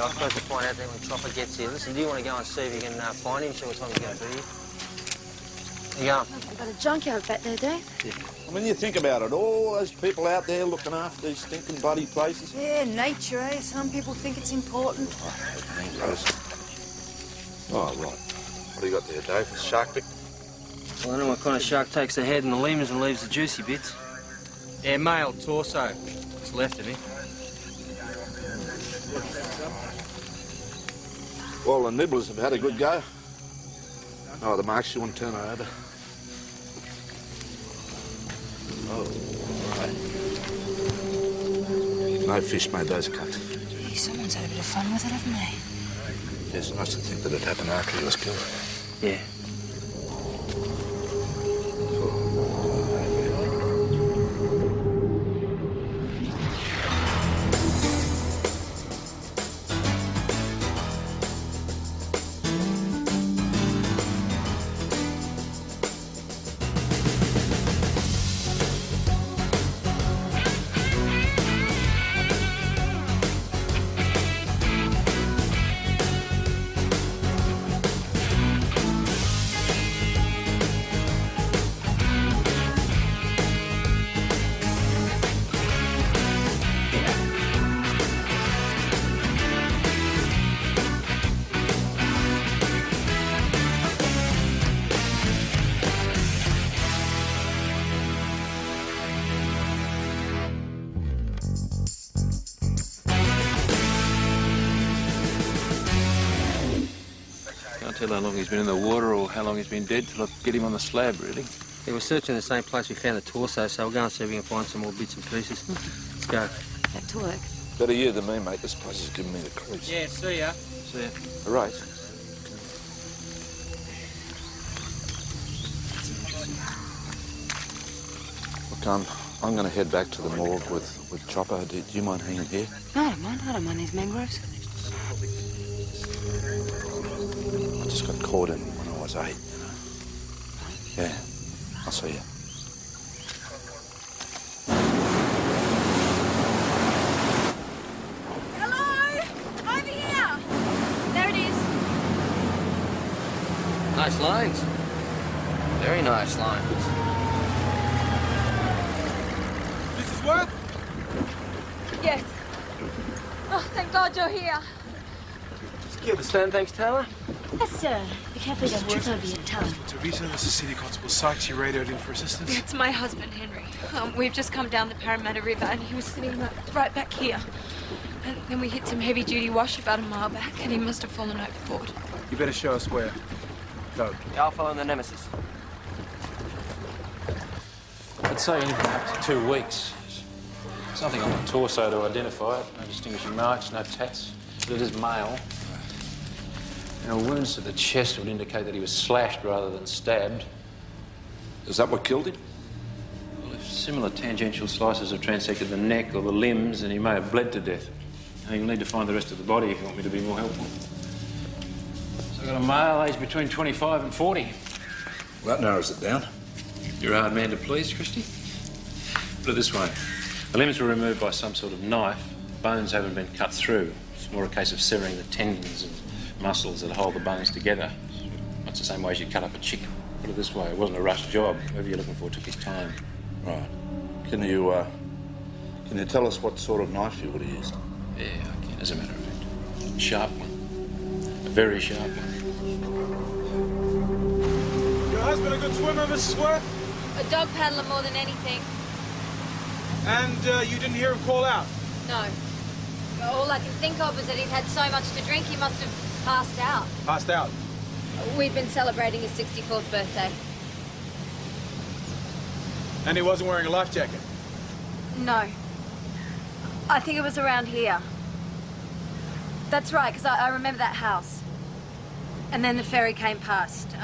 Yeah, I suppose we'll find out then when Chopper gets here. Listen, do you want to go and see if you can find him, see what time he's going to be here? Where you going? I've got a junkyard back there, Dave. Yeah. I mean, you think about it, all those people out there looking after these stinking bloody places. Yeah, nature, eh? Some people think it's important. Oh, it ain't, Rose. Oh, right. What do you got there, Dave? A shark victim? Well, I don't know what kind of shark takes the head and the limbs and leaves the juicy bits. Yeah, male, torso. What's left of him. Well, the nibblers have had a good go. Oh, the marks you want to turn her over. Oh, right. No fish made those cuts. Gee, someone's had a bit of fun with it, haven't they? Yeah, it's nice to think that it happened after he was killed. Yeah. Tell how long he's been in the water or how long he's been dead till I get him on the slab, really. Yeah, we're searching the same place we found the torso, so we'll go and see if we can find some more bits and pieces. Let's go. Back to work. Better you than me, mate. This place is giving me the creeps. Yeah, see ya. See ya. All right. Look, I'm going to head back to the morgue with Chopper. Do you mind hanging here? No, I don't mind. I don't mind these mangroves. I just got caught in when I was 8, you know. Yeah, I'll see you. Hello! Over here! There it is. Nice lines. Very nice lines. Mrs. Worth? Yes. Oh, thank God you're here. You understand, thanks, Taylor? Yes, sir. Be careful you don't trip over your tongue. Teresa, this is City Constable Sykes. You radioed in for assistance? It's my husband, Henry. We've just come down the Parramatta River and he was sitting right back here. And then we hit some heavy-duty wash about a mile back and he must have fallen overboard. You better show us where. Go. Yeah, I'll follow the Nemesis. I'd say anything up to 2 weeks. There's nothing on the torso to identify it. No distinguishing marks, no tats. But it is male. You know, wounds to the chest would indicate that he was slashed rather than stabbed. Is that what killed him? Well, if similar tangential slices have transected the neck or the limbs, then he may have bled to death. Now, you'll need to find the rest of the body if you want me to be more helpful. So I've got a male aged between 25 and 40. Well, that narrows it down. You're a hard man to please, Christy. Put it this way. The limbs were removed by some sort of knife. Bones haven't been cut through. It's more a case of severing the tendons and muscles that hold the bones together. That's the same way as you cut up a chick. Put it this way, it wasn't a rush job. Whoever you're looking for took his time. Right. Can you tell us what sort of knife you would have used? Yeah, I can, as a matter of fact. A sharp one. A very sharp one. Your husband a good swimmer, Mrs. Worth? A dog paddler more than anything. And you didn't hear him call out? No. All I can think of is that he'd had so much to drink he must have passed out. Passed out. We'd been celebrating his 64th birthday. And he wasn't wearing a life jacket? No. I think it was around here. That's right, because I remember that house. And then the ferry came past,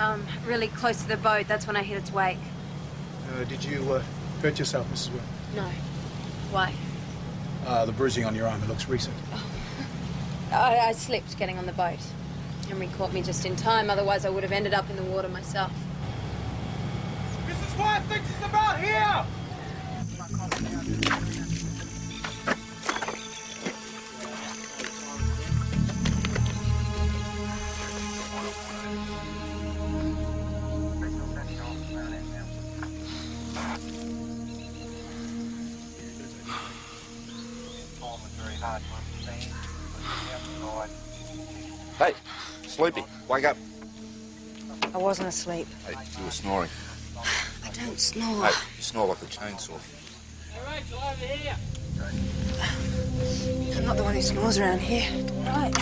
really close to the boat. That's when I hit its wake. Did you hurt yourself, Mrs. Worth? No. Why? The bruising on your arm, it looks recent. I slipped getting on the boat. Henry caught me just in time, otherwise I would have ended up in the water myself. Mrs. Worth thinks it's about here! Hey, sleepy, wake up. I wasn't asleep. Hey, you were snoring. I don't snore. Hey, you snore like a chainsaw. Hey, Rachel, over here. I'm not the one who snores around here. Right.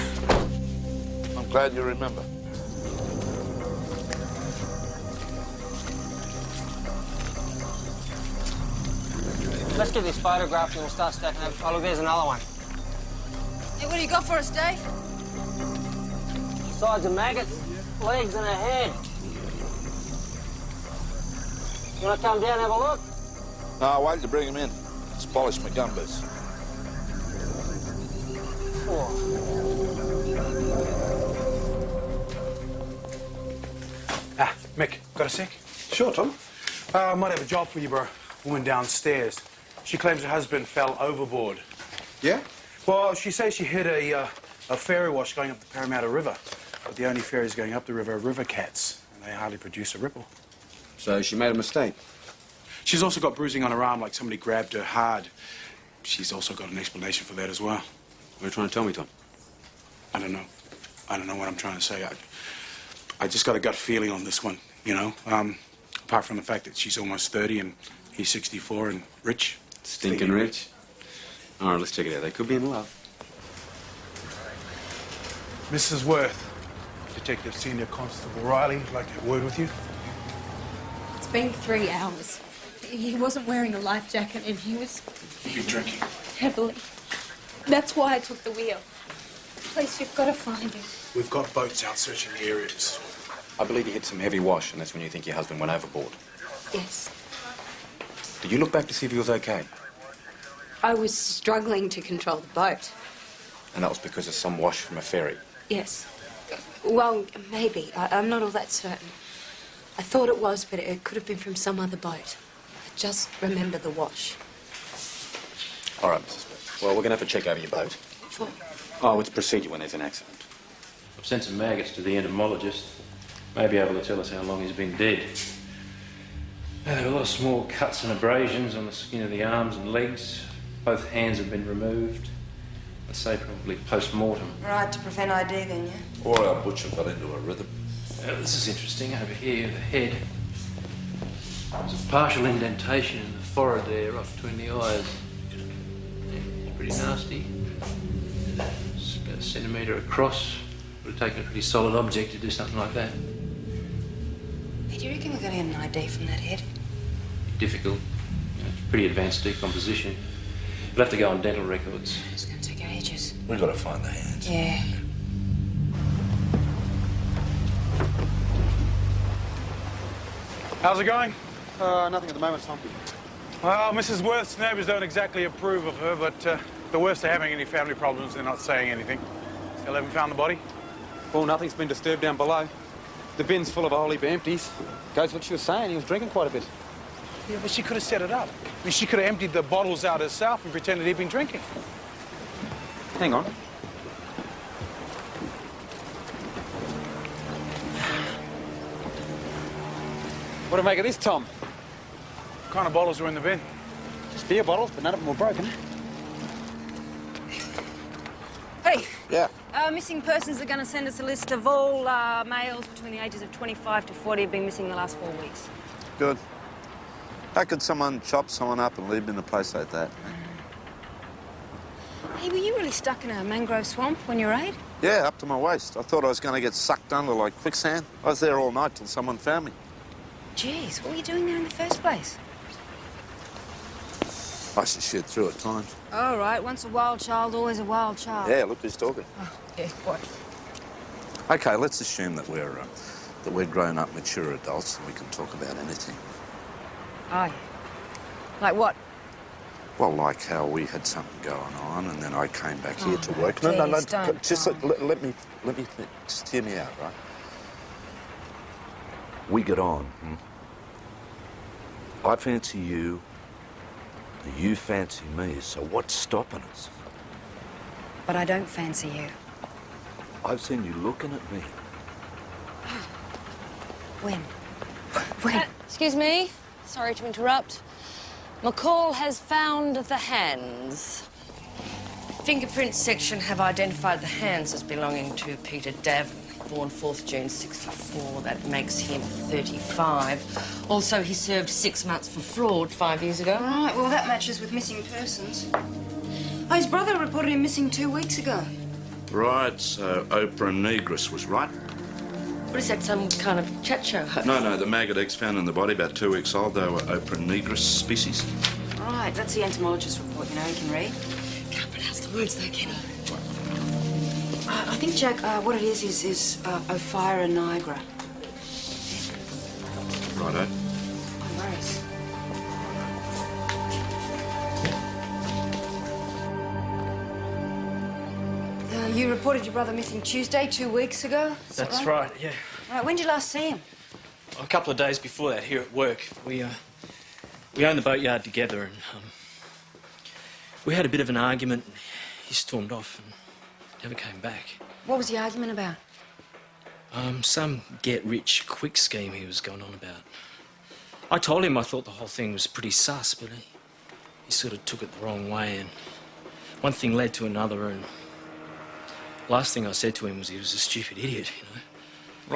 I'm glad you remember. Let's get this photographed and we'll start stacking up. Oh, look, there's another one. Hey, what do you got for us, Dave? Sides of maggots, legs and a head. You want to come down and have a look? No, wait to bring him in. Let's polish my gumboots. Mick, got a sec? Sure, Tom. I might have a job for you, bro. Woman downstairs. She claims her husband fell overboard. Yeah? Well, she says she hit a ferry wash going up the Parramatta River. But the only ferries going up the river are river cats, and they hardly produce a ripple. So she made a mistake. She's also got bruising on her arm, like somebody grabbed her hard. She's also got an explanation for that as well. What are you trying to tell me, Tom? I don't know. I don't know what I'm trying to say. I just got a gut feeling on this one, you know? Apart from the fact that she's almost 30 and he's 64 and rich. Stinking rich. All right, let's check it out. They could be in love. Mrs. Worth, Detective Senior Constable Riley, I'd like to have a word with you. It's been 3 hours. He wasn't wearing a life jacket and he was You're drinking. heavily. That's why I took the wheel. Please, you've got to find him. We've got boats out searching the area, Mrs. Worth. I believe you hit some heavy wash, and that's when you think your husband went overboard. Yes. Did you look back to see if he was okay? I was struggling to control the boat. And that was because of some wash from a ferry. Yes. Well, maybe. I'm not all that certain. I thought it was, but it could have been from some other boat. I just remember the wash. All right, Mrs. Smith. Well, we're going to have to check over your boat. For Oh, it's procedure when there's an accident. I've sent some maggots to the entomologist. May be able to tell us how long he's been dead. There are a lot of small cuts and abrasions on the skin of the arms and legs. Both hands have been removed. I'd say probably post-mortem. Right, to prevent ID then, yeah? Or our butcher got into a rhythm. This is interesting. Over here, the head. There's a partial indentation in the forehead there, right between the eyes. It's pretty nasty. It's about a centimetre across. Would have taken a pretty solid object to do something like that. Hey, do you reckon we're going to get an ID from that head? Difficult. It's pretty advanced decomposition. You'll have to go on dental records. It's going to take ages. We've got to find the hands. Yeah. How's it going? Nothing at the moment, Tom. Well, Mrs. Worth's neighbours don't exactly approve of her, but the worst they're having any family problems, they're not saying anything. Still haven't found the body? Well, nothing's been disturbed down below. The bin's full of a whole heap of empties. Goes what she was saying, he was drinking quite a bit. Yeah, but she could have set it up. I mean, she could have emptied the bottles out herself and pretended he'd been drinking. Hang on. What do you make of this, Tom? What kind of bottles were in the bin? Just beer bottles, but none of them were broken. Hey, Yeah. missing persons are going to send us a list of all males between the ages of 25 to 40 have been missing the last 4 weeks. Good. How could someone chop someone up and leave them in a place like that? Hey, were you really stuck in a mangrove swamp when you were 8? Yeah, up to my waist. I thought I was going to get sucked under like quicksand. I was there all night till someone found me. Jeez, what were you doing there in the first place? I should shoot through at times. All right, once a wild child, always a wild child. Yeah, look who's talking. Oh, yeah, what? Okay, let's assume that we're grown-up, mature adults and we can talk about anything. Oh, yeah. Like what? Well, like how we had something going on and then I came back here to work. please, don't, just Tom. let me just hear me out, right? We get on. I fancy you, you fancy me, so what's stopping us? But I don't fancy you. I've seen you looking at me. When? When? Excuse me. Sorry to interrupt. McCall has found the hands. Fingerprint section have identified the hands as belonging to Peter Davin, born 4th June 64. That makes him 35. Also, he served 6 months for fraud 5 years ago. Right, well, that matches with missing persons. Oh, his brother reported him missing 2 weeks ago. Right, so Oprah Negris was right. What is that, some kind of chat show host? No, the maggot eggs found in the body, about 2 weeks old, they were Oprah Negris species. Right, that's the entomologist's report, you know, you can read. Can't pronounce the words though, can he? I think, Jack, what it is Ophira nigra. Righto. No worries. You reported your brother missing Tuesday, 2 weeks ago? That's right, yeah. Right, when did you last see him? A couple of days before that, here at work. We owned the boatyard together, and we had a bit of an argument. He stormed off and never came back. What was the argument about? Some get-rich-quick scheme he was going on about. I told him I thought the whole thing was pretty sus, but he sort of took it the wrong way, and one thing led to another, and last thing I said to him was he was a stupid idiot, you know.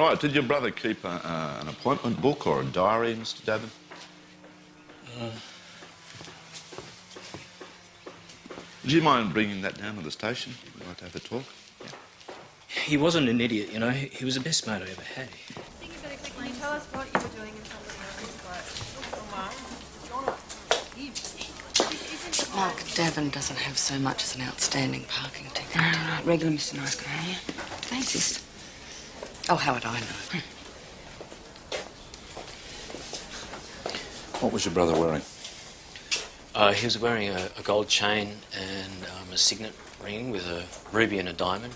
Right, did your brother keep an appointment book or a diary, Mr. Davin? Would you mind bringing that down to the station? We'd like to have a talk. He wasn't an idiot, you know. He was the best mate I ever had. I think you better quickly tell us what you were doing in somebody else's boat. Mark Davin doesn't have so much as an outstanding parking ticket. Regular Mr. Nice Guy, yeah? Thanks, sister. Oh, how would I know? What was your brother wearing? He was wearing a gold chain and a signet ring with a ruby and a diamond,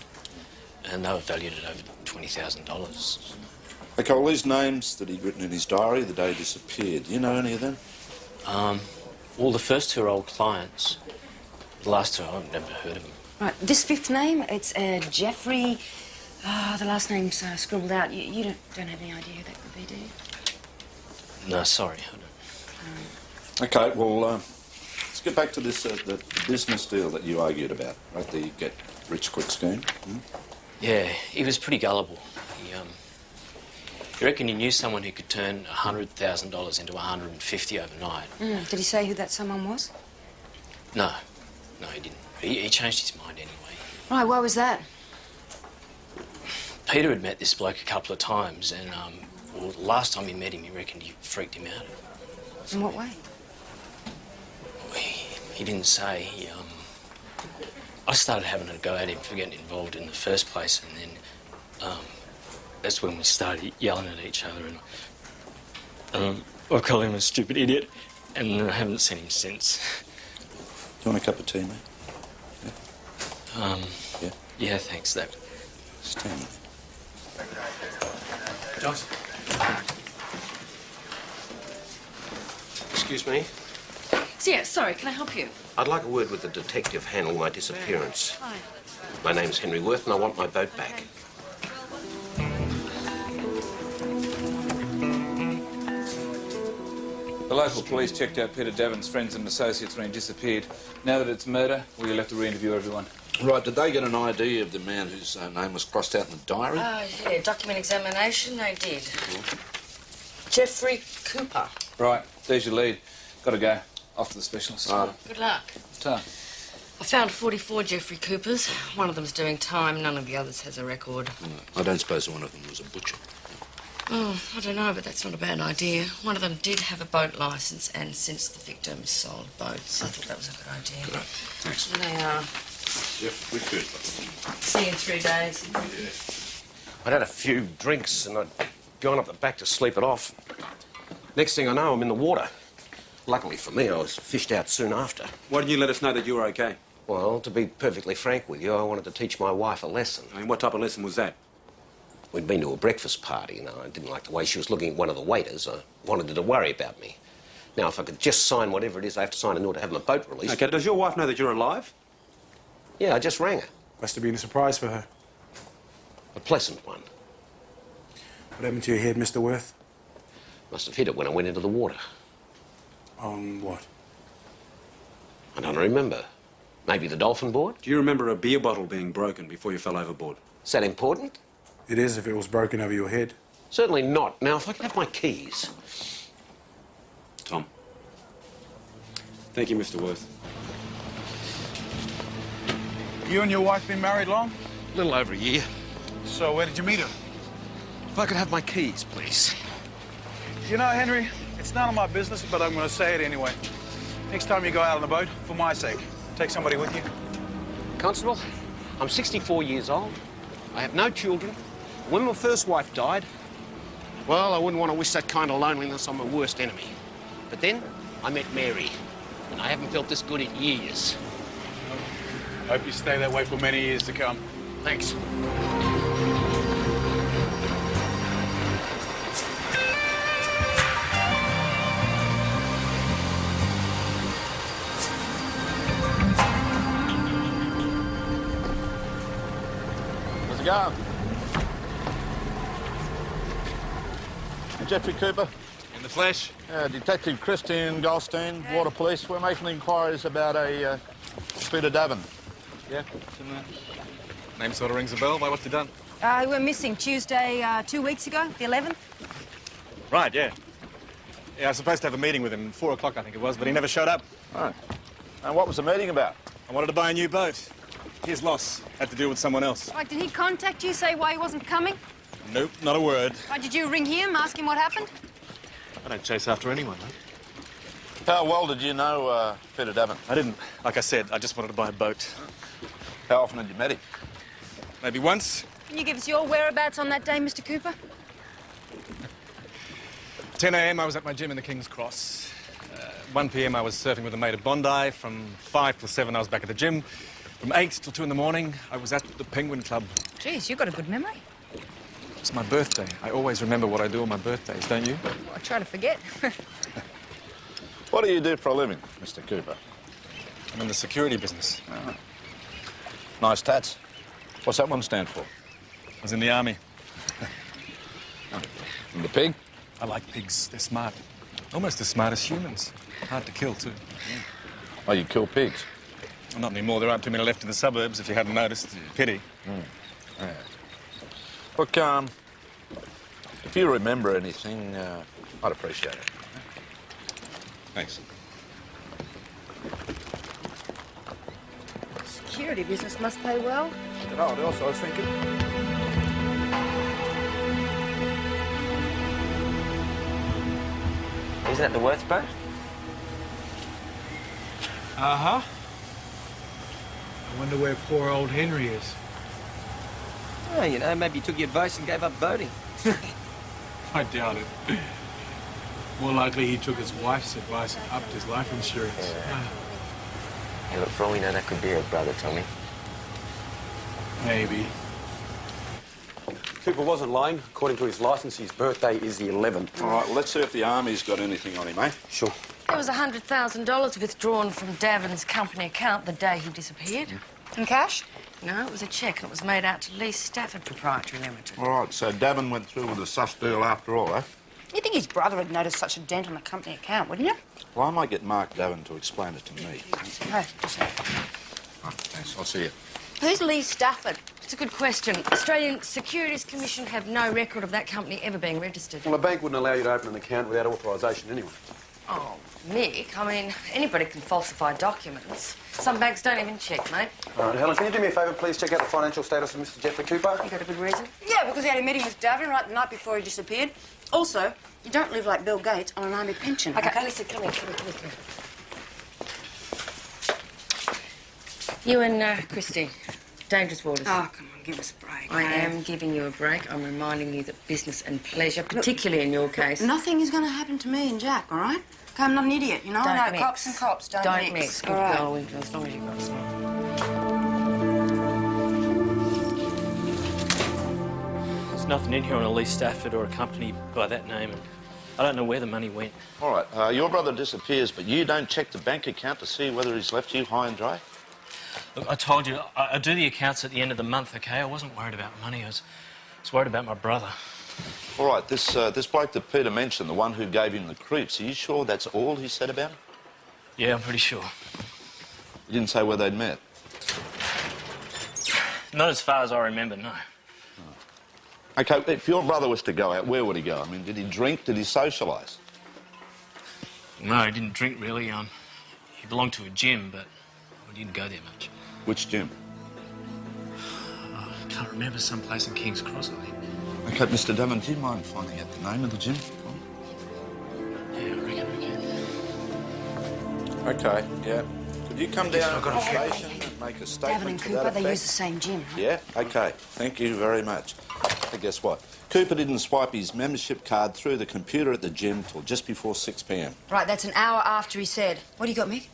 and they were valued at over $20,000. Okay, well, these names that he'd written in his diary the day he disappeared, do you know any of them? Well, the first two are old clients. The last two, I've never heard of them. Right, this fifth name, it's Jeffrey... the last name's scribbled out. You don't have any idea who that could be, do you? No, sorry, I don't. Okay, well, let's get back to this, the business deal that you argued about, right? The get-rich-quick scheme. Yeah, he was pretty gullible. He reckoned he knew someone who could turn $100,000 into $150,000 overnight. Did he say who that someone was? No, he didn't. He changed his mind anyway. Right, why was that? Peter had met this bloke a couple of times, and well, the last time he met him, he reckoned he freaked him out. In what way? He didn't say. I started having a go at him for getting involved in the first place, and then that's when we started yelling at each other, and I called him a stupid idiot, and I haven't seen him since. Do you want a cup of tea, mate? Yeah? Yeah, thanks, that. Stand. Johnson. Excuse me. Yeah, sorry, can I help you? I'd like a word with the detective handling my disappearance. Hi. My name's Henry Worth, and I want my boat back. The local police checked out Peter Davin's friends and associates when he disappeared. Now that it's murder, we're left to re-interview everyone. Right, did they get an ID of the man whose name was crossed out in the diary? Yeah, document examination, they did. Jeffrey Cooper. Right, there's your lead. Gotta go. Off to the specialist. Good luck. Ta. I found 44 Jeffrey Coopers. One of them's doing time. None of the others has a record. I don't suppose one of them was a butcher. Oh, I don't know, but that's not a bad idea. One of them did have a boat licence, and since the victim sold boats, I thought that was a good idea. Good. Thanks. There they are. Jeffrey Cooper. See you in 3 days. I'd had a few drinks, and I'd gone up the back to sleep it off. Next thing I know, I'm in the water. Luckily for me, I was fished out soon after. Why didn't you let us know that you were okay? Well, to be perfectly frank with you, I wanted to teach my wife a lesson. I mean, what type of lesson was that? We'd been to a breakfast party, and I didn't like the way she was looking at one of the waiters. I wanted her to worry about me. Now, if I could just sign whatever it is I have to sign in order to have my boat released... Okay, does your wife know that you're alive? Yeah, I just rang her. Must have been a surprise for her. A pleasant one. What happened to your head, Mr. Worth? Must have hit it when I went into the water. On what? I don't remember. Maybe the dolphin board? Do you remember a beer bottle being broken before you fell overboard? Is that important? It is if it was broken over your head. Certainly not. Now, if I could have my keys. Tom. Thank you, Mr. Worth. You and your wife been married long? A little over a year. So where did you meet her? If I could have my keys, please. You know, Henry, it's none of my business, but I'm going to say it anyway. Next time you go out on the boat, for my sake, take somebody with you. Constable, I'm 64 years old. I have no children. When my first wife died, well, I wouldn't want to wish that kind of loneliness on my worst enemy. But then I met Mary, and I haven't felt this good in years. Hope you stay that way for many years to come. Thanks. How's it going? Jeffrey Cooper. In the flesh? Detective Christine Goldstein, Water Police. We're making inquiries about a Peter Davin. Yeah, it's in there. Name sort of rings a bell. Why, what's he done? He went missing Tuesday 2 weeks ago, the 11th. Right, yeah. Yeah, I was supposed to have a meeting with him, 4 o'clock I think it was, but he never showed up. Oh. And what was the meeting about? I wanted to buy a new boat. His loss. Had to deal with someone else. Right, did he contact you, say why he wasn't coming? Nope, not a word. Right, did you ring him, ask him what happened? I don't chase after anyone, mate. How well did you know Peter Davin? I didn't. Like I said, I just wanted to buy a boat. How often had you met him? Maybe once. Can you give us your whereabouts on that day, Mr. Cooper? 10 a.m. I was at my gym in the King's Cross. 1 p.m. I was surfing with a mate at Bondi. From 5 till 7 I was back at the gym. From 8 till 2 in the morning I was at the Penguin Club. Geez, you've got a good memory. It's my birthday. I always remember what I do on my birthdays, don't you? I try to forget. What do you do for a living, Mr. Cooper? I'm in the security business. Oh. Nice tats. What's that one stand for? I was in the army. And the pig? I like pigs. They're smart. Almost as smart as humans. Hard to kill, too. Oh, you kill pigs? Well, not anymore. There aren't too many left in the suburbs, if you hadn't noticed. Pity. Yeah. Look, if you remember anything, I'd appreciate it. Thanks. Security business must pay well. You know what else I was thinking? Isn't that the Worth boat? Uh-huh. I wonder where poor old Henry is. Oh, you know, maybe he took your advice and gave up boating. I doubt it. More likely he took his wife's advice and upped his life insurance. Yeah. Hey, look, for all we know, that could be her brother, Tommy. Maybe. Cooper wasn't lying. According to his licence, his birthday is the 11th. All right, well, let's see if the Army's got anything on him, eh? Sure. There was $100,000 withdrawn from Davin's company account the day he disappeared. In cash? No, it was a cheque, and it was made out to Lee Stafford Proprietary Limited. All right, so Davin went through with the sus deal after all, eh? You'd think his brother had noticed such a dent on the company account, wouldn't you? Well, I might get Mark Davin to explain it to me. No, just no. Oh, thanks, I'll see you. Who's Lee Stafford? It's a good question. Australian Securities Commission have no record of that company ever being registered. Well, a bank wouldn't allow you to open an account without authorisation anyway. Oh, Mick, I mean, anybody can falsify documents. Some banks don't even check, mate. All right, Helen, can you do me a favour, please? Check out the financial status of Mr. Jeffrey Cooper. You got a good reason? Yeah, because he had a meeting with Davin right the night before he disappeared. Also, you don't live like Bill Gates on an army pension. Okay, listen, come here. You and Christy, dangerous waters. Oh, come on, give us a break. I am giving you a break. I'm reminding you that business and pleasure, particularly in your case... Nothing is going to happen to me and Jack, all right? Okay, I'm not an idiot, you know? Don't No, mix. cops and cops, don't mix. Good All right. girl, Winter, as long as you've got a smile. There's nothing in here on a Lee Stafford or a company by that name. And I don't know where the money went. All right, your brother disappears, but you don't check the bank account to see whether he's left you high and dry? Look, I told you, I do the accounts at the end of the month, OK? I wasn't worried about money. I was worried about my brother. All right, this bloke that Peter mentioned, the one who gave him the creeps, are you sure that's all he said about him? Yeah, I'm pretty sure. You didn't say where they'd met? Not as far as I remember, no. OK, if your brother was to go out, where would he go? I mean, did he drink? Did he socialise? No, he didn't drink, really. He belonged to a gym, but we didn't go there much. Which gym? I can't remember. Some place in King's Cross, I think. OK, Mr. Devon, do you mind finding out the name of the gym? Yeah, I reckon we can. OK, yeah. Could you come down to the station and make a statement Devon and to Cooper, that they use effect? the same gym. Yeah, OK. Thank you very much. Hey, guess what? Cooper didn't swipe his membership card through the computer at the gym till just before 6 p.m. Right, that's an hour after he said. What do you got, Mick?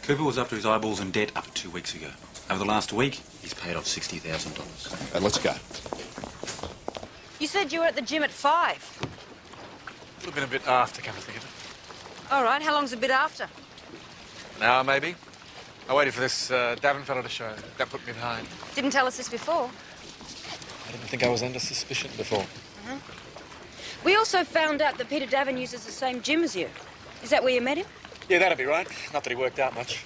Cooper was up to his eyeballs in debt up to 2 weeks ago. Over the last week, he's paid off $60,000. Let's go. You said you were at the gym at 5. Would have been a bit after, come to think of it. All right, how long's a bit after? An hour, maybe. I waited for this Davin fellow to show. That put me behind. Didn't tell us this before. I didn't think I was under suspicion before. We also found out that Peter Davin uses the same gym as you. Is that where you met him? Yeah, that'd be right. Not that he worked out much.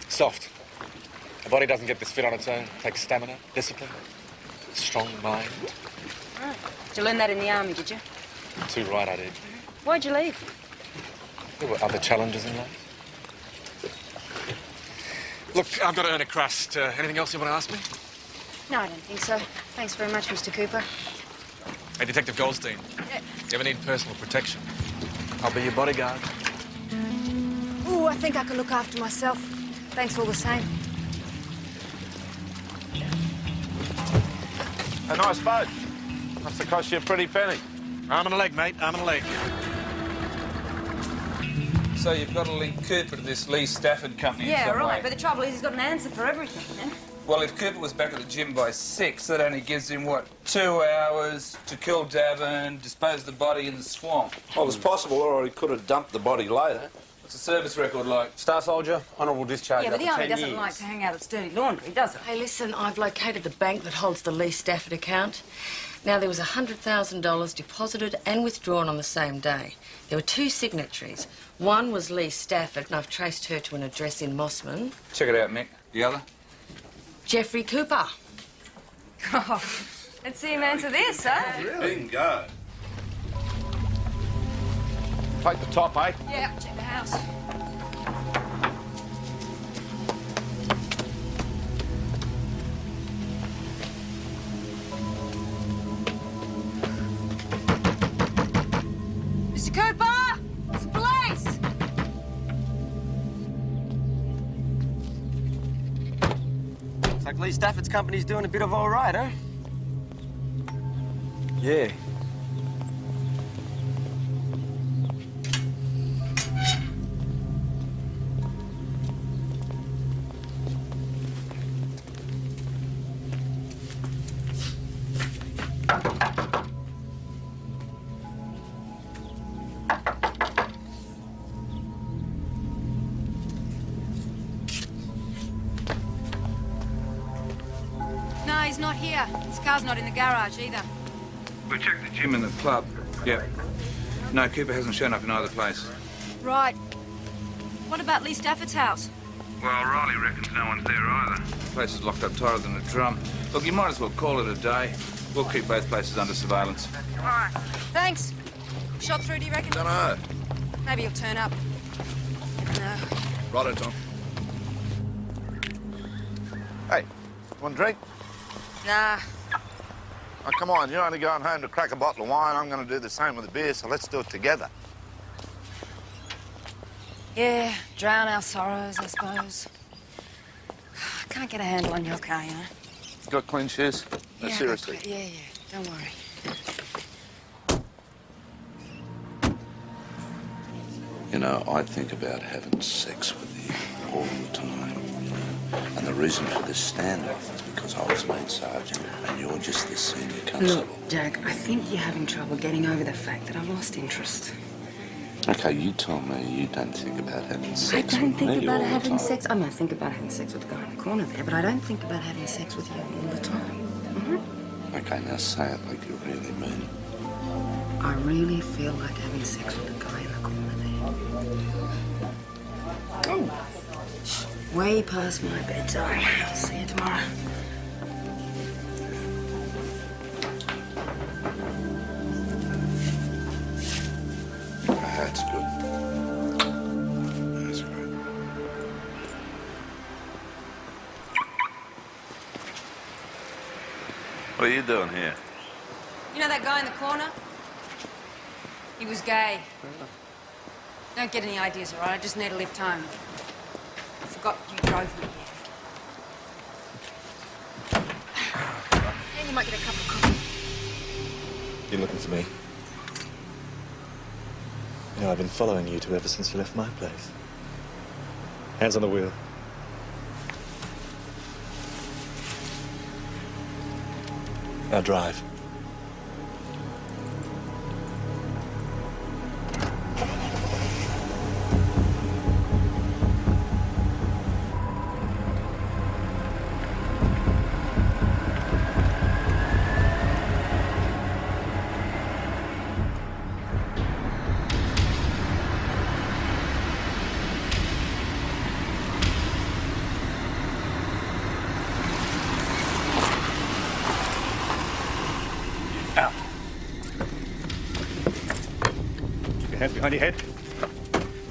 Soft. A body doesn't get this fit on its own. It takes stamina, discipline, strong mind. Right. Did you learn that in the army, did you? Too right I did. Why'd you leave? There were other challenges in life. Look, I've got to earn a crust. Anything else you want to ask me? No, I don't think so. Thanks very much, Mr. Cooper. Hey, Detective Goldstein. Yeah. You ever need personal protection? I'll be your bodyguard. Ooh, I think I can look after myself. Thanks all the same. A nice boat. Must have cost you a pretty penny. Arm and a leg, mate. Arm and a leg. So you've got to link Cooper to this Lee Stafford company in Yeah, some right. way. But the trouble is he's got an answer for everything, man. Well, if Cooper was back at the gym by 6, that only gives him, what, 2 hours to kill Davin, dispose of the body in the swamp. Well, it's possible, or he could have dumped the body later. What's the service record like? Star Soldier, honourable discharge Yeah, but after the army 10 doesn't years. like to hang out at dirty laundry, does it? Hey, listen, I've located the bank that holds the Lee Stafford account. Now, there was $100,000 deposited and withdrawn on the same day. There were 2 signatories. One was Lee Stafford, and I've traced her to an address in Mossman. Check it out, Mick. The other? Jeffrey Cooper. Oh, let's see him answer this, huh? Bingo. Take the top, eh? Yeah, check the house. Mr. Cooper! It's the police! Looks like Lee Stafford's company's doing a bit of all right, huh? Yeah. No, he's not here. His car's not in the garage either. We checked the gym and the club. Yeah. No, Cooper hasn't shown up in either place. Right. What about Lee Stafford's house? Well, Riley reckons no one's there either. The place is locked up tighter than a drum. Look, you might as well call it a day. We'll keep both places under surveillance. All right. Thanks. Shot through, do you reckon? Dunno. Maybe he'll turn up. Never know. Righto, Tom. Hey, want a drink? Nah. Oh, come on, you're only going home to crack a bottle of wine. I'm going to do the same with the beer, so let's do it together. Yeah, drown our sorrows, I suppose. I can't get a handle on your car, you know. Got clean shoes? No, Yeah, seriously. okay, yeah, don't worry. You know, I think about having sex with you all the time. And the reason for this standoff is because I was made sergeant and you're just the senior constable. Look, Jack, I think you're having trouble getting over the fact that I've lost interest. Okay, you tell me you don't think about having sex I don't with think me about all the having time. sex. I mean, I think about having sex with the guy in the corner there, but I don't think about having sex with you all the time. Okay, now say it like you really mean it. I really feel like having sex with the guy in the corner there. Oh. Way past my bedtime. I'll see you tomorrow. That's good. That's right. What are you doing here? You know that guy in the corner? He was gay. Don't get any ideas, all right? I just need a lift home. I forgot you drove me here. And you might get a cup of coffee. You're looking for me? You know, I've been following you two ever since you left my place. Hands on the wheel. Now drive. Hands behind your head.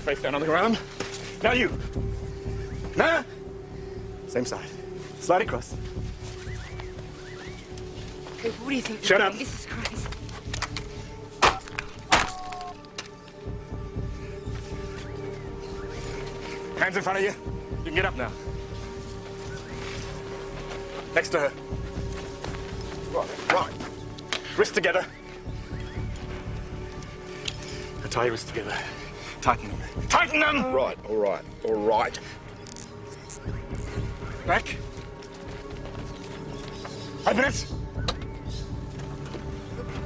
Face down on the ground. Now you. Now. Same side. Slide across. Cooper, what do you think? Shut up. This is crazy. Hands in front of you. You can get up now. Next to her. Right. Wrists together. Now tie your wrists together. Tighten them. Tighten them! Right, all right. Back. Open it.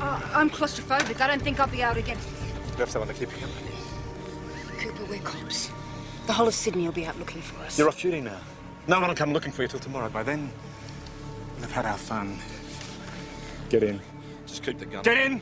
I'm claustrophobic. I don't think I'll be able to get... You have someone to keep you company. Cooper, we're cops. The whole of Sydney will be out looking for us. You're off shooting now. No one will come looking for you till tomorrow. By then, we'll have had our fun. Get in. Just keep the gun. Get in!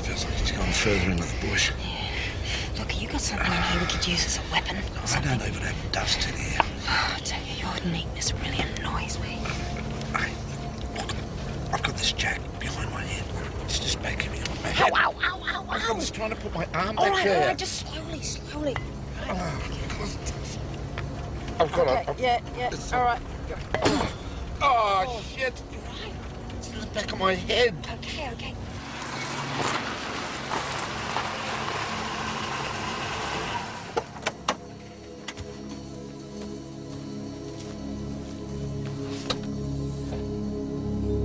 Feels like he's gone further into the bush. Look, you got something in here we could use as a weapon. I don't even have dust in here. I tell you, your neatness really annoys me. Hey, look, I've got this jack behind my head. It's just backing me on my head. Ow, ow, ow, ow, ow. I'm just trying to put my arm All back right, there. all right, just slowly. I've got Okay, yeah, all right. Oh, shit. It's in the back of my head. Okay.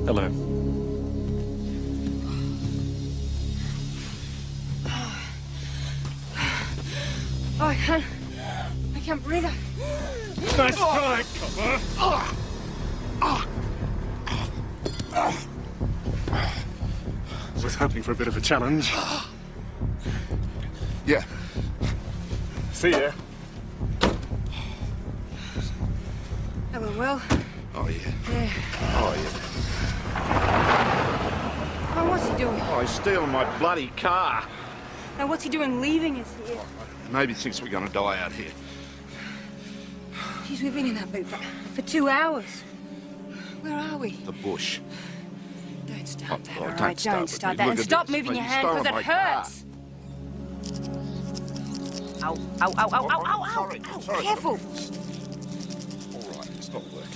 Hello. Oh, I can't breathe. Nice try, copper. I was hoping for a bit of a challenge. Yeah. See ya. That went well. Oh, yeah. Yeah. Oh, yeah. Oh, what's he doing? Oh, he's stealing my bloody car. Now, what's he doing leaving us here? Maybe he thinks we're going to die out here. Jeez, we've been in that boot for 2 hours. Where are we? The bush. Don't start that, Oh, all don't right? start Don't with start me. that. Look And at stop this. moving your He's hand, because stolen it my car. hurts. Ow. Sorry. Careful. All right, it's not working.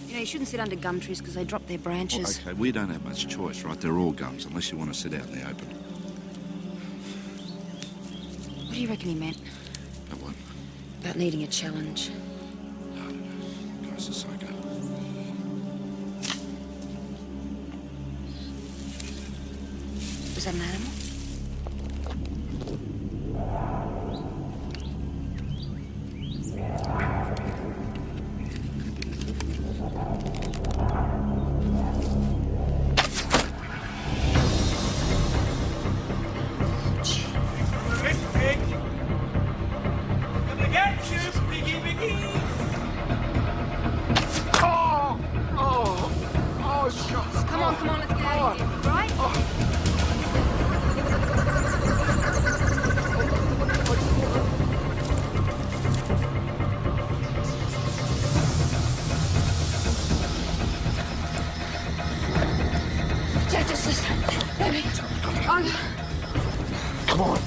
You know, you shouldn't sit under gum trees because they drop their branches. Okay, we don't have much choice, right? They're all gums, unless you want to sit out in the open. What do you reckon he meant? That one. About needing a challenge. Guy's a psycho. Was that an animal? Just let me. Oh. Come on.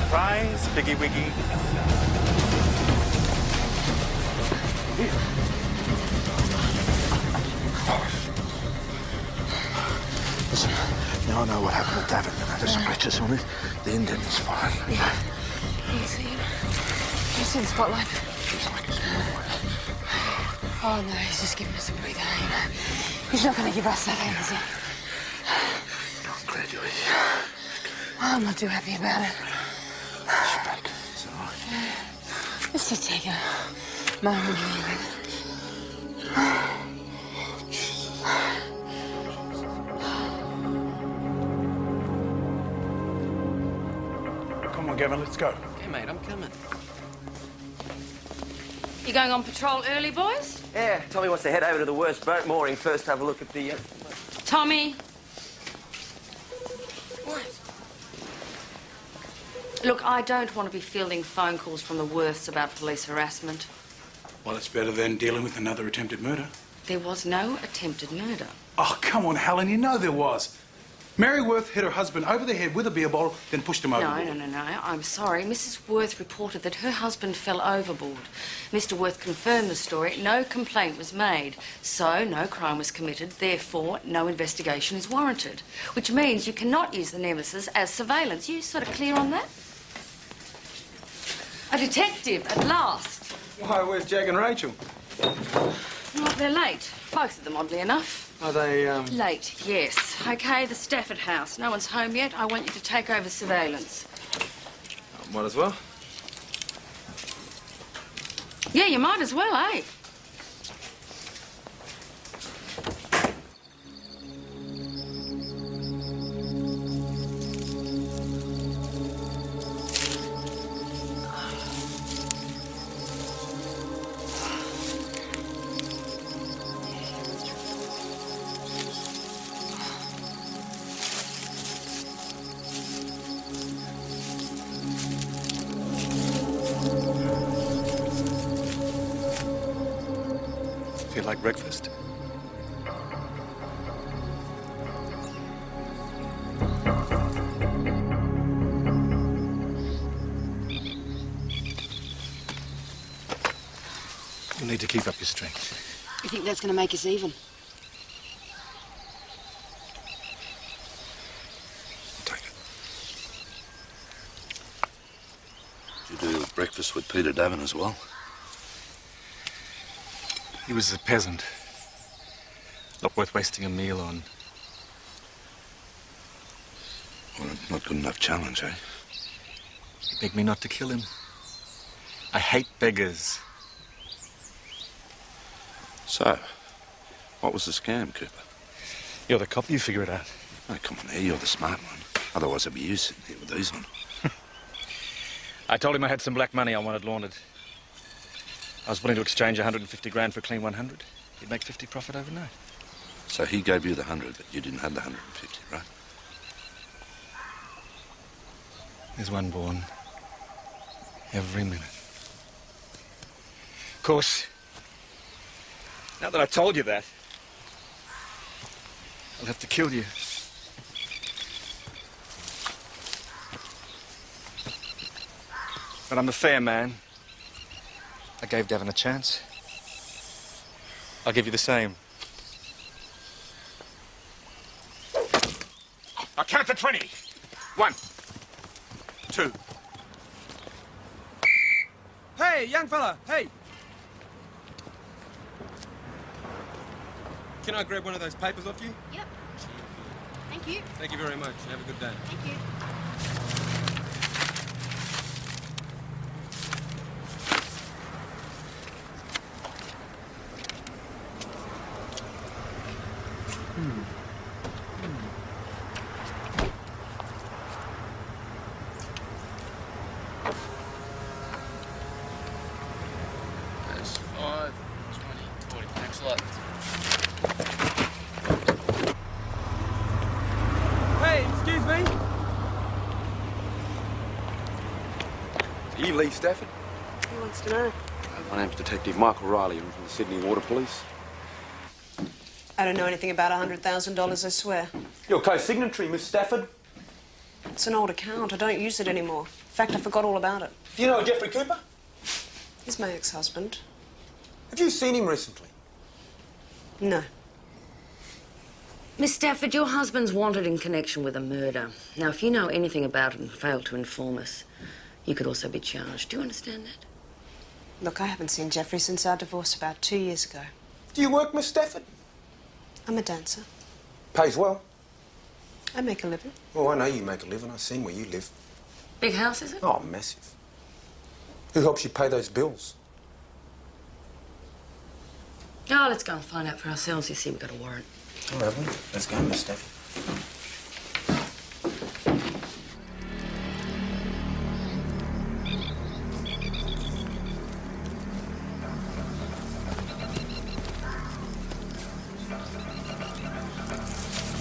Surprise, Biggie Wiggy. Listen, now I know what happened to Davin. You know, there's scratches on it. The indent is fine. Yeah. Can you see him? Can you see the spotlight? He's like he's moving away. Oh, no, he's just giving us a breather, you know. He's not going to give us that, is he? I'm glad you're here. Oh, I'm not too happy about it. She's back. Is that all right? Let's just take a moment here. Come on, Gavin, let's go. Okay, mate, I'm coming. You going on patrol early, boys? Yeah, Tommy wants to head over to the worst boat mooring first to have a look at the... Tommy. What? Look, I don't want to be fielding phone calls from the Worths about police harassment. Well, it's better than dealing with another attempted murder. There was no attempted murder. Oh, come on, Helen, you know there was. Mary Worth hit her husband over the head with a beer bottle, then pushed him overboard. No. I'm sorry. Mrs. Worth reported that her husband fell overboard. Mr. Worth confirmed the story. No complaint was made. So, no crime was committed. Therefore, no investigation is warranted. Which means you cannot use the nemesis as surveillance. You sort of clear on that? A detective, at last. Why, where's Jack and Rachel? Well, they're late. Both of them, oddly enough. Are they, Late, yes. OK, the Stafford house. No one's home yet. I want you to take over surveillance. Might as well. Yeah, you might as well, eh? Feel like breakfast? You need to keep up your strength. You think that's going to make us even? Did you do breakfast with Peter Davin as well? He was a peasant. Not worth wasting a meal on. Well, not good enough challenge, eh? He begged me not to kill him. I hate beggars. So, what was the scam, Cooper? You're the cop, you figure it out. Oh, come on, here, you're the smart one. Otherwise, I'd be you sitting here with these on. I told him I had some black money I wanted laundered. I was willing to exchange 150 grand for a clean 100. He'd make 50 profit overnight. So he gave you the 100, but you didn't have the 150, right? There's one born every minute. Of course, now that I told you that, I'll have to kill you. But I'm a fair man. I gave Davin a chance. I'll give you the same. I'll count to 20. 1, 2. Hey, young fella, hey! Can I grab one of those papers off you? Yep. Thank you. Thank you very much. Have a good day. Thank you. Are you Lee Stafford? Who wants to know? My name's Detective Michael Riley. I'm from the Sydney Water Police. I don't know anything about $100,000, I swear. Your co-signatory, Miss Stafford. It's an old account. I don't use it anymore. In fact, I forgot all about it. Do you know Jeffrey Cooper? He's my ex-husband. Have you seen him recently? No. Miss Stafford, your husband's wanted in connection with a murder. Now, if you know anything about it and fail to inform us, you could also be charged. Do you understand that? Look, I haven't seen Jeffrey since our divorce about 2 years ago. Do you work, Miss Stafford? I'm a dancer. Pays well. I make a living. Oh, I know you make a living. I've seen where you live. Big house, is it? Oh, massive. Who helps you pay those bills? Oh, let's go and find out for ourselves. You see, we've got a warrant. All right, well, let's go, Miss Stafford.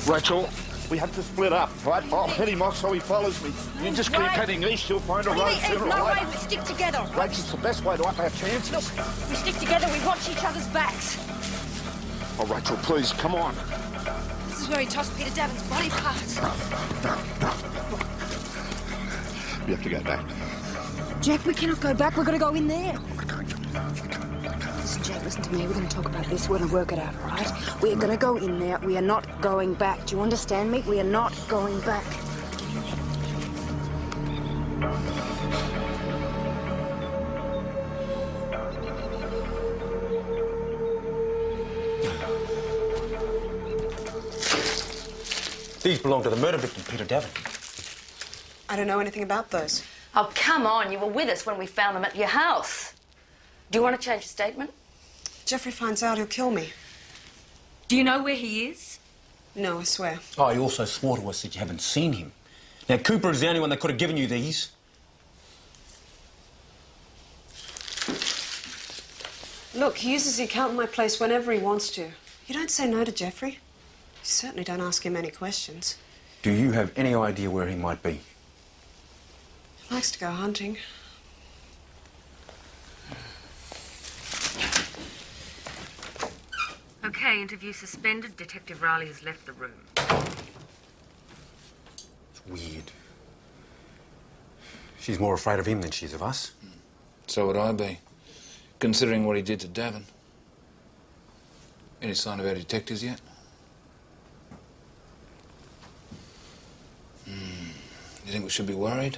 Rachel, we have to split up, right? I'll head him off so he follows me. You just keep heading east, you'll find a road sooner or No way, later. we stick together. Rachel, it's the best way to up our chances. Look, we stick together, we watch each other's backs. Oh, Rachel, please, come on. This is where he tossed Peter Davin's body parts. We have to go back. Jack, we cannot go back. We're going to go in there. Listen, Jack, listen to me. We're going to talk about this. We're going to work it out, all right? We're going to go in there. We are not going back. Do you understand me? We are not going back. These belong to the murder victim, Peter Davin. I don't know anything about those. Oh, come on. You were with us when we found them at your house. Do you want to change your statement? Jeffrey finds out, he'll kill me. Do you know where he is? No, I swear. Oh, you also swore to us that you haven't seen him. Now, Cooper is the only one that could have given you these. Look, he uses the account in my place whenever he wants to. You don't say no to Jeffrey. You certainly don't ask him any questions. Do you have any idea where he might be? He likes to go hunting. Okay, interview suspended. Detective Riley has left the room. It's weird. She's more afraid of him than she is of us. So would I be, considering what he did to Davin. Any sign of our detectives yet? You think we should be worried?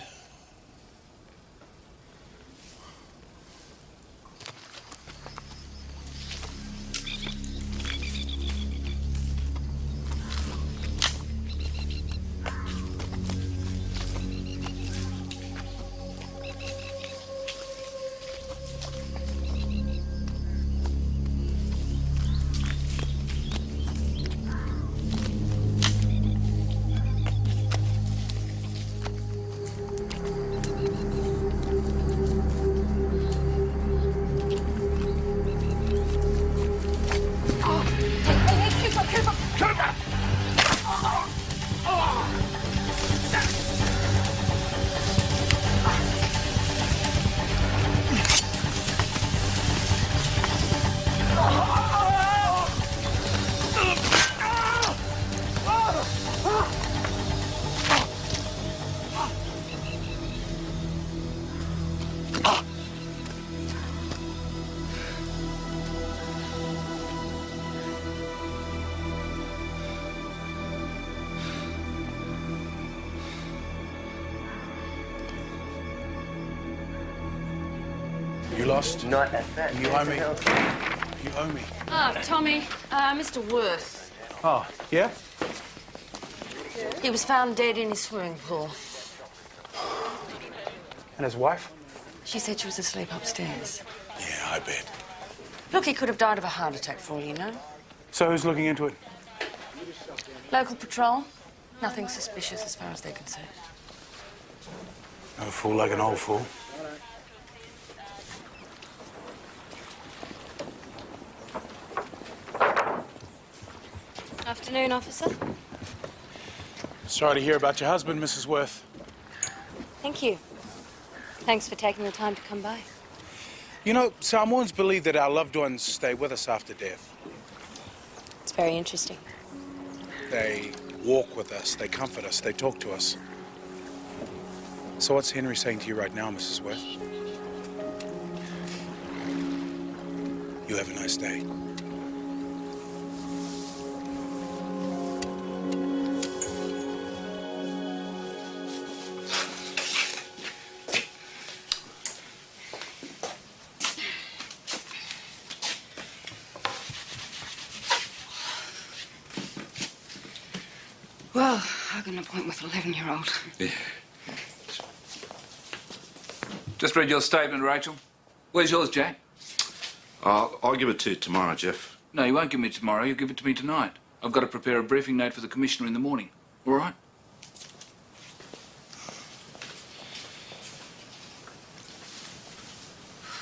You lost? Not at that. You owe me. You owe me. Ah, Tommy, Mr. Worth. Oh, yeah? He was found dead in his swimming pool. And his wife? She said she was asleep upstairs. Yeah, I bet. Look, he could have died of a heart attack for all you know. So who's looking into it? Local patrol. Nothing suspicious as far as they're concerned. No fool like an old fool. Afternoon, officer. Sorry to hear about your husband, Mrs. Worth. Thank you. Thanks for taking the time to come by. You know, Samoans believe that our loved ones stay with us after death. It's very interesting. They walk with us, they comfort us, they talk to us. So what's Henry saying to you right now, Mrs. Worth? You have a nice day. Well, I got an appointment with 11-year-old. Yeah. Just read your statement, Rachel. Where's yours, Jack? I'll give it to you tomorrow, Jeff. No, you won't give me tomorrow. You'll give it to me tonight. I've got to prepare a briefing note for the Commissioner in the morning. All right?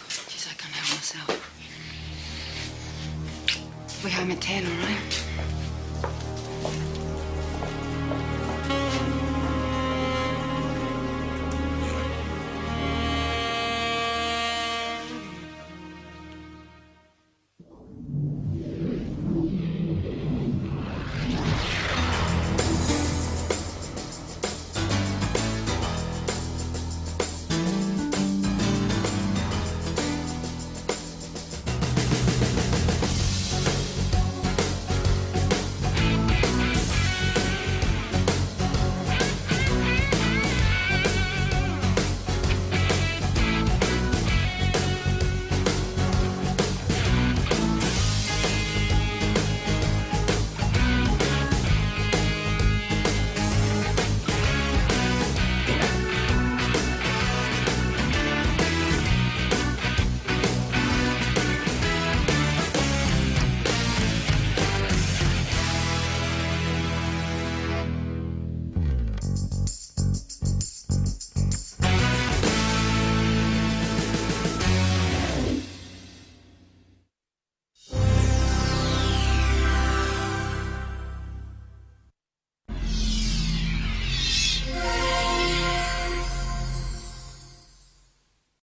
Jeez, I can't help myself. We're home at 10, all right?